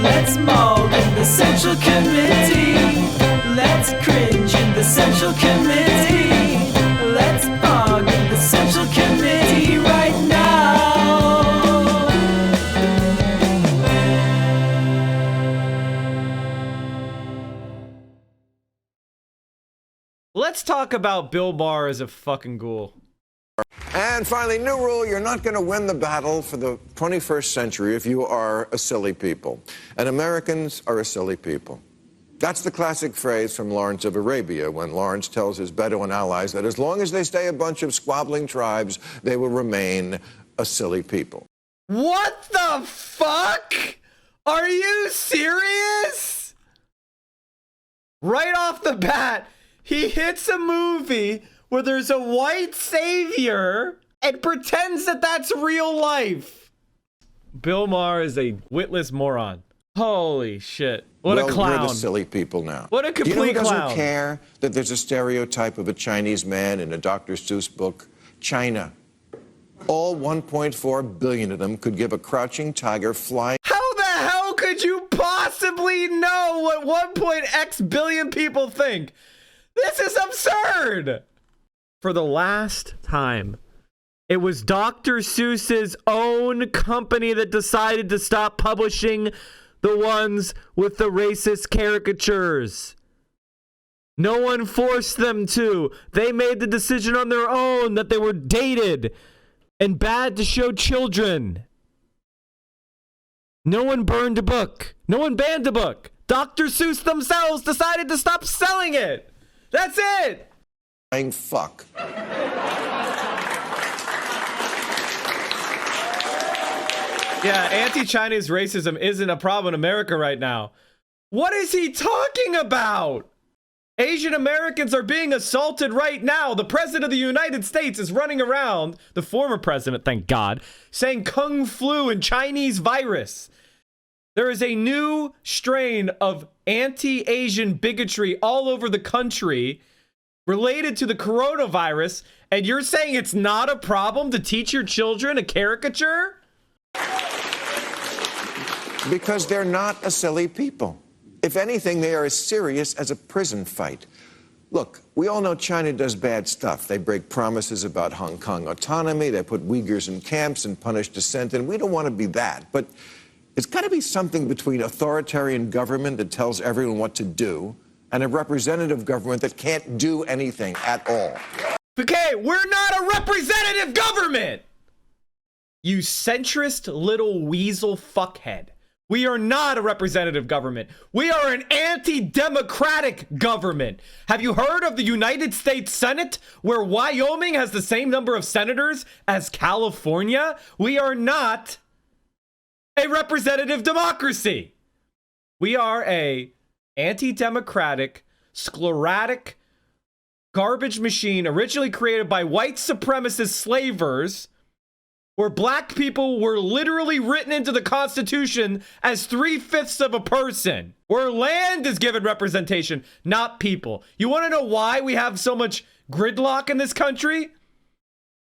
Let's maul in the Central Committee. Let's cringe in the Central Committee. Let's bog in the Central Committee right now. Let's talk about Bill Maher as a fucking ghoul. And finally, new rule, you're not going to win the battle for the 21st century if you are a silly people. And Americans are a silly people. That's the classic phrase from Lawrence of Arabia, when Lawrence tells his Bedouin allies that as long as they stay a bunch of squabbling tribes, they will remain a silly people. What the fuck? Are you serious? Right off the bat, he hits a movie where there's a white savior and pretends that that's real life. Bill Maher is a witless moron. Holy shit. What a clown. We're the silly people now. What a complete clown. Do you know who clown. doesn't care that there's a stereotype of a Chinese man in a Dr. Seuss book? China. All 1.4 billion of them could give a crouching tiger flying. How the hell could you possibly know what 1.x billion people think? This is absurd. For the last time, it was Dr. Seuss's own company that decided to stop publishing the ones with the racist caricatures. No one forced them to. They made the decision on their own that they were dated and bad to show children. No one burned a book. No one banned a book. Dr. Seuss themselves decided to stop selling it. That's it. Fuck. Yeah, anti-Chinese racism isn't a problem in America right now. What is he talking about? Asian Americans are being assaulted right now. The president of the United States is running around, the former president, thank God, saying Kung Flu and Chinese virus. There is a new strain of anti-Asian bigotry all over the country related to the coronavirus, and you're saying it's not a problem to teach your children a caricature? Because they're not a silly people. If anything, they are as serious as a prison fight. Look, we all know China does bad stuff. They break promises about Hong Kong autonomy, they put Uyghurs in camps and punish dissent, and we don't want to be that. But it's got to be something between authoritarian government that tells everyone what to do and a representative government that can't do anything at all. Okay, we're not a representative government! You centrist little weasel fuckhead. We are not a representative government. We are an anti-democratic government. Have you heard of the United States Senate, where Wyoming has the same number of senators as California? We are not a representative democracy. We are a anti-democratic, sclerotic garbage machine originally created by white supremacist slavers, where black people were literally written into the Constitution as 3/5 of a person, where land is given representation, not people. You want to know why we have so much gridlock in this country?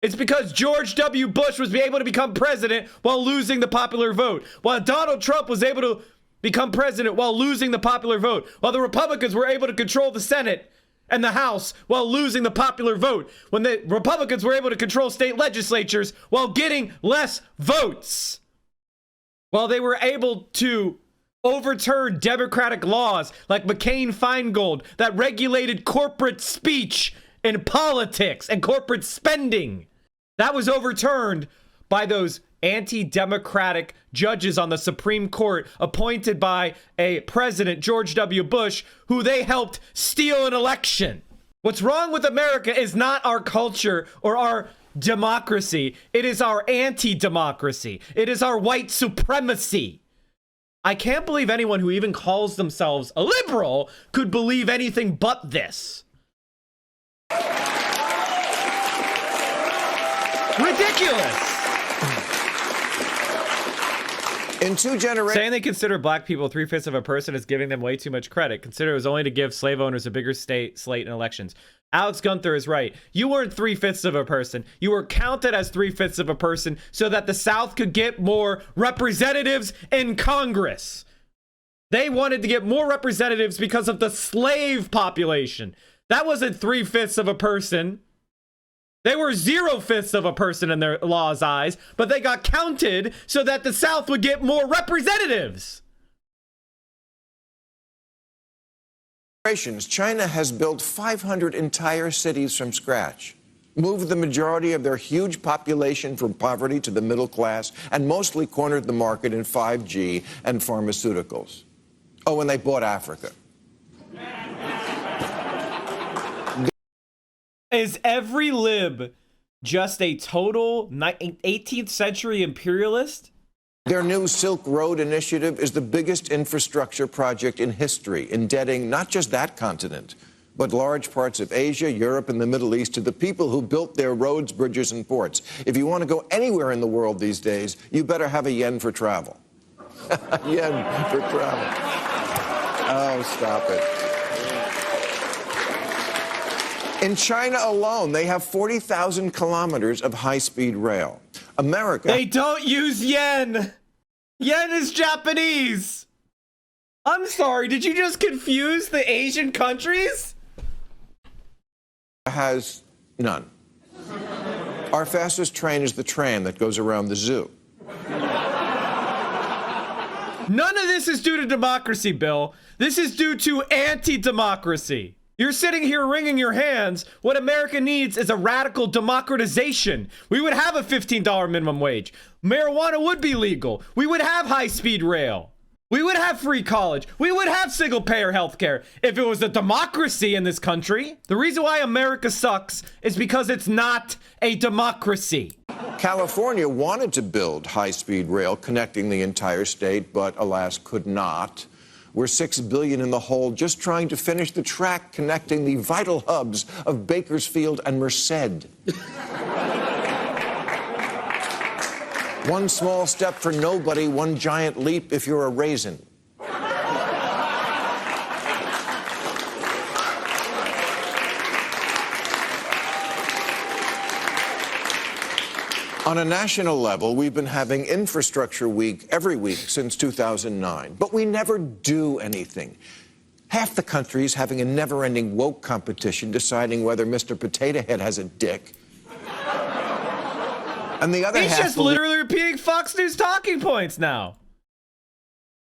It's because George W. Bush was able to become president while losing the popular vote, while Donald Trump was able to become president while losing the popular vote, while the Republicans were able to control the Senate and the House while losing the popular vote, when the Republicans were able to control state legislatures while getting less votes, while they were able to overturn democratic laws like McCain-Feingold that regulated corporate speech in politics and corporate spending. That was overturned by those anti-democratic judges on the Supreme Court appointed by a president, George W. Bush, who they helped steal an election. What's wrong with America is not our culture or our democracy. It is our anti-democracy. It is our white supremacy. I can't believe anyone who even calls themselves a liberal could believe anything but this. Ridiculous. In 2 generations... Saying they consider black people 3/5 of a person is giving them way too much credit. Consider it was only to give slave owners a bigger slate in elections. Alex Gunther is right. You weren't 3/5 of a person. You were counted as 3/5 of a person so that the South could get more representatives in Congress. They wanted to get more representatives because of the slave population. That wasn't 3/5 of a person. They were 0/5 of a person in their law's eyes, but they got counted so that the South would get more representatives. China has built 500 entire cities from scratch, moved the majority of their huge population from poverty to the middle class, and mostly cornered the market in 5G and pharmaceuticals. Oh, and they bought Africa. Is every lib just a total 18th century imperialist? Their new Silk Road initiative is the biggest infrastructure project in history, indebting not just that continent, but large parts of Asia, Europe, and the Middle East to the people who built their roads, bridges, and ports. If you want to go anywhere in the world these days, you better have a yen for travel. Yen for travel. Oh, stop it. In China alone, they have 40,000 kilometers of high-speed rail. America... They don't use yen. Yen is Japanese. I'm sorry, did you just confuse the Asian countries? Has none. Our fastest train is the tram that goes around the zoo. None of this is due to democracy, Bill. This is due to anti-democracy. You're sitting here wringing your hands. What America needs is a radical democratization. We would have a $15 minimum wage. Marijuana would be legal. We would have high-speed rail. We would have free college. We would have single-payer healthcare if it was a democracy in this country. The reason why America sucks is because it's not a democracy. California wanted to build high-speed rail connecting the entire state, but alas, could not. We're $6 billion in the hole just trying to finish the track connecting the vital hubs of Bakersfield and Merced. One small step for nobody, one giant leap if you're a raisin. On a national level, we've been having Infrastructure Week every week since 2009, but we never do anything. Half the country is having a never-ending woke competition deciding whether Mr. Potato Head has a dick. And the other He's half... just literally repeating Fox News talking points now.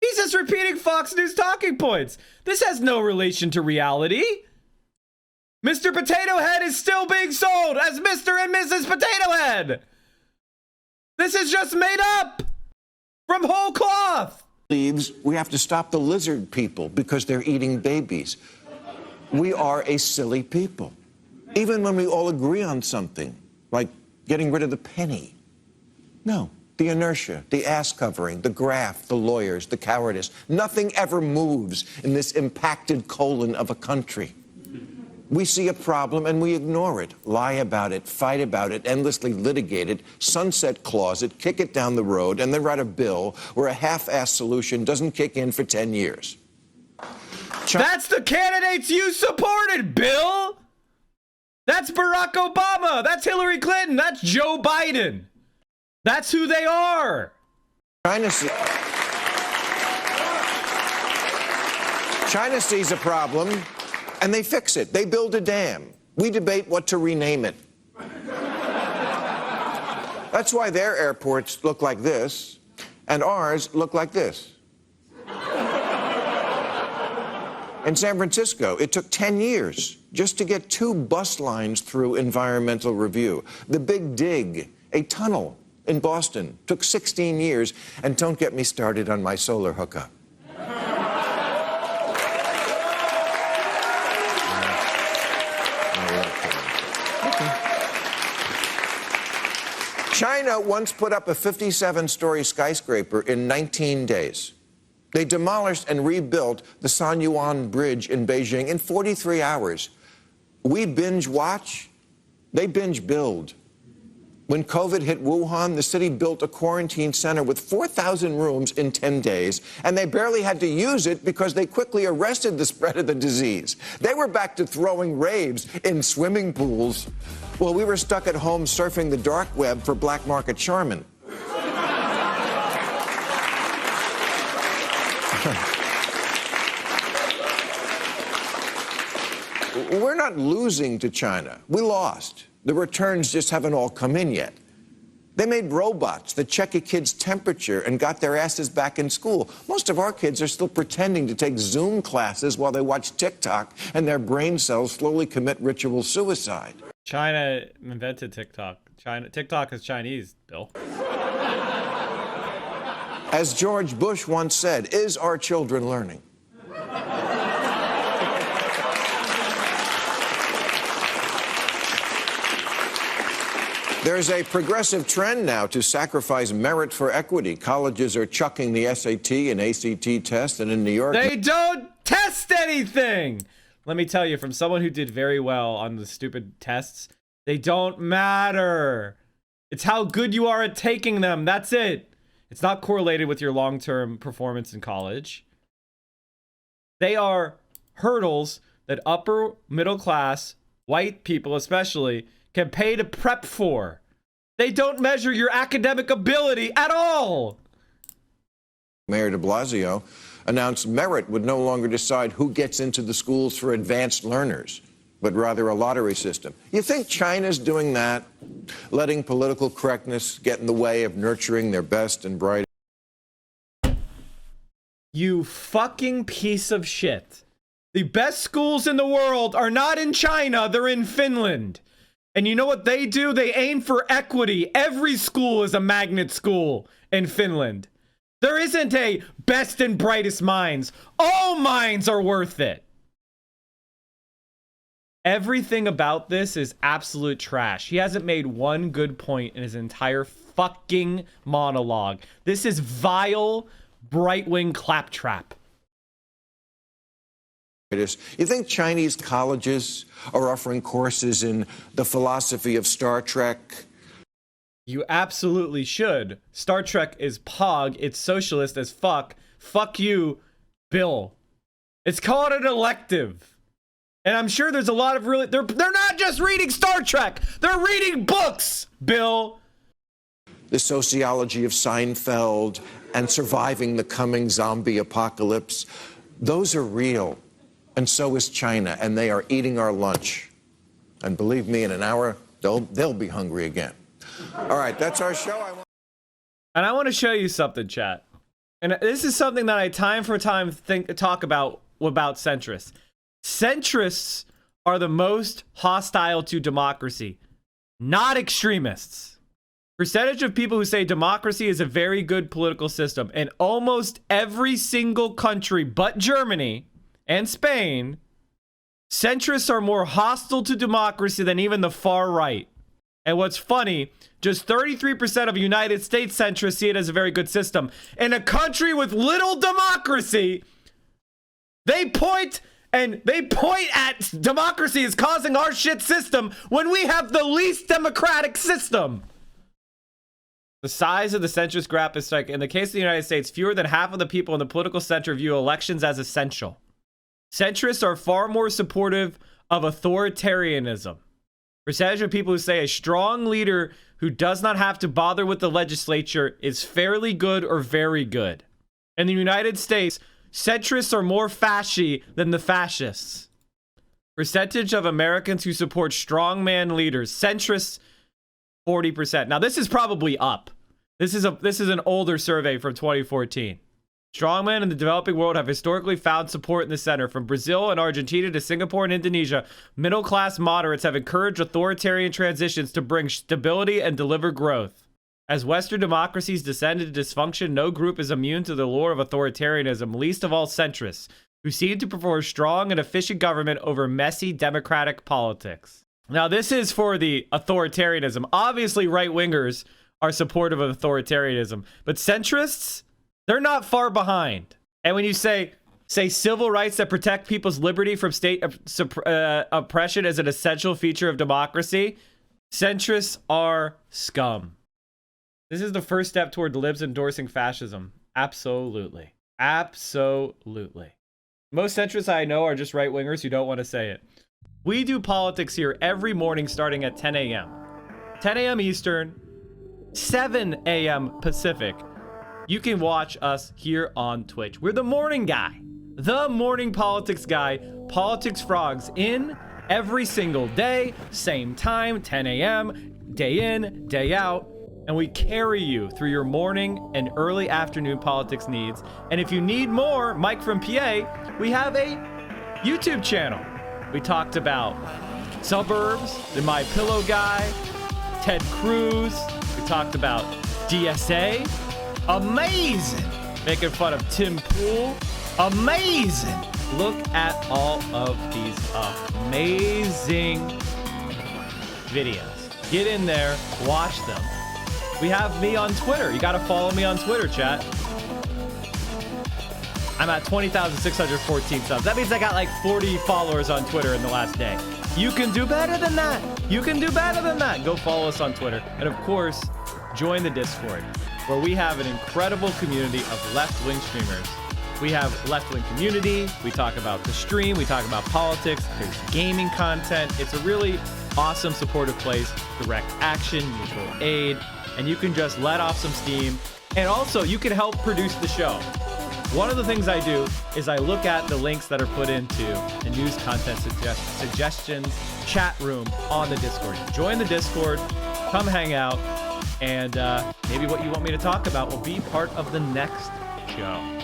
He's just repeating Fox News talking points. This has no relation to reality. Mr. Potato Head is still being sold as Mr. and Mrs. Potato Head. This is just made up from whole cloth. We have to stop the lizard people because they're eating babies. We are a silly people. Even when we all agree on something, like getting rid of the penny. No, the inertia, the ass covering, the graft, the lawyers, the cowardice. Nothing ever moves in this impacted colon of a country. We see a problem and we ignore it, lie about it, fight about it, endlessly litigate it, sunset clause it, kick it down the road, and then write a bill where a half-assed solution doesn't kick in for 10 years. That's the candidates you supported, Bill! That's Barack Obama! That's Hillary Clinton! That's Joe Biden! That's who they are! China sees a problem, and they fix it. They build a dam. We debate what to rename it. That's why their airports look like this, and ours look like this. In San Francisco, it took 10 years just to get 2 bus lines through environmental review. The Big Dig, a tunnel in Boston, took 16 years, and don't get me started on my solar hookup. China once put up a 57-story skyscraper in 19 days. They demolished and rebuilt the San Yuan Bridge in Beijing in 43 hours. We binge watch, they binge build. When COVID hit Wuhan, the city built a quarantine center with 4,000 rooms in 10 days, and they barely had to use it because they quickly arrested the spread of the disease. They were back to throwing raves in swimming pools. Well, we were stuck at home surfing the dark web for black market Charmin. We're not losing to China. We lost. The returns just haven't all come in yet. They made robots that check a kid's temperature and got their asses back in school. Most of our kids are still pretending to take Zoom classes while they watch TikTok, and their brain cells slowly commit ritual suicide. China invented TikTok. TikTok is Chinese, Bill. As George Bush once said, is our children learning? There's a progressive trend now to sacrifice merit for equity. Colleges are chucking the SAT and ACT test, and in New York... They don't test anything! Let me tell you, from someone who did very well on the stupid tests, they don't matter. It's how good you are at taking them. That's it. It's not correlated with your long-term performance in college. They are hurdles that upper middle class, white people especially, can pay to prep for. They don't measure your academic ability at all. Mayor de Blasio announced merit would no longer decide who gets into the schools for advanced learners, but rather a lottery system. You think China's doing that? Letting political correctness get in the way of nurturing their best and brightest? You fucking piece of shit. The best schools in the world are not in China, they're in Finland. And you know what they do? They aim for equity. Every school is a magnet school in Finland. There isn't a best and brightest minds. All minds are worth it. Everything about this is absolute trash. He hasn't made one good point in his entire fucking monologue. This is vile, right-wing claptrap. You think Chinese colleges are offering courses in the philosophy of Star Trek? You absolutely should. Star Trek is pog. It's socialist as fuck. Fuck you, Bill. It's called an elective. And I'm sure there's a lot of really... They're not just reading Star Trek. They're reading books, Bill. The sociology of Seinfeld and surviving the coming zombie apocalypse. Those are real. And so is China, and they are eating our lunch. And believe me, in an hour, they'll be hungry again. All right, that's our show. And I want to show you something, chat. And this is something that I time for time talk about centrists. Centrists are the most hostile to democracy, not extremists. Percentage of people who say democracy is a very good political system in almost every single country but Germany and Spain, centrists are more hostile to democracy than even the far right. And what's funny, just 33% of United States centrists see it as a very good system. In a country with little democracy, they point at democracy as causing our shit system when we have the least democratic system. The size of the centrist graph is like, in the case of the United States, fewer than half of the people in the political center view elections as essential. Centrists are far more supportive of authoritarianism. Percentage of people who say a strong leader who does not have to bother with the legislature is fairly good or very good. In the United States, centrists are more fasci than the fascists. Percentage of Americans who support strongman leaders, centrists, 40%. Now this is probably up. This is an older survey from 2014. Strongmen in the developing world have historically found support in the center. From Brazil and Argentina to Singapore and Indonesia, middle-class moderates have encouraged authoritarian transitions to bring stability and deliver growth. As Western democracies descend into dysfunction, no group is immune to the lure of authoritarianism, least of all centrists, who seem to prefer strong and efficient government over messy democratic politics. Now, this is for the authoritarianism. Obviously, right-wingers are supportive of authoritarianism, but centrists, they're not far behind. And when you say civil rights that protect people's liberty from state oppression is an essential feature of democracy, centrists are scum. This is the first step toward libs endorsing fascism. Absolutely. Absolutely. Most centrists I know are just right-wingers who don't want to say it. We do politics here every morning starting at 10 a.m. 10 a.m. Eastern, 7 a.m. Pacific. You can watch us here on Twitch. We're the morning guy. the morning politics guy, Politics Frogs, in every single day, same time, 10 a.m., day in, day out. And we carry you through your morning and early afternoon politics needs. And if you need more, Mike from PA, we have a YouTube channel. We talked about Suburbs, the My Pillow guy, Ted Cruz. We talked about DSA. Amazing. Making fun of Tim Pool. Amazing. Look at all of these amazing videos. Get in there, watch them. We have me on Twitter. You got to follow me on Twitter, chat. I'm at 20,614 subs. That means I got like 40 followers on Twitter in the last day. You can do better than that. You can do better than that. Go follow us on Twitter. And of course, join the Discord, where we have an incredible community of left-wing streamers. We have left-wing community. We talk about the stream. We talk about politics. There's gaming content. It's a really awesome, supportive place. Direct action, mutual aid, and you can just let off some steam. And also, you can help produce the show. One of the things I do is I look at the links that are put into the news content suggestions chat room on the Discord. Join the Discord, come hang out, and maybe what you want me to talk about will be part of the next show.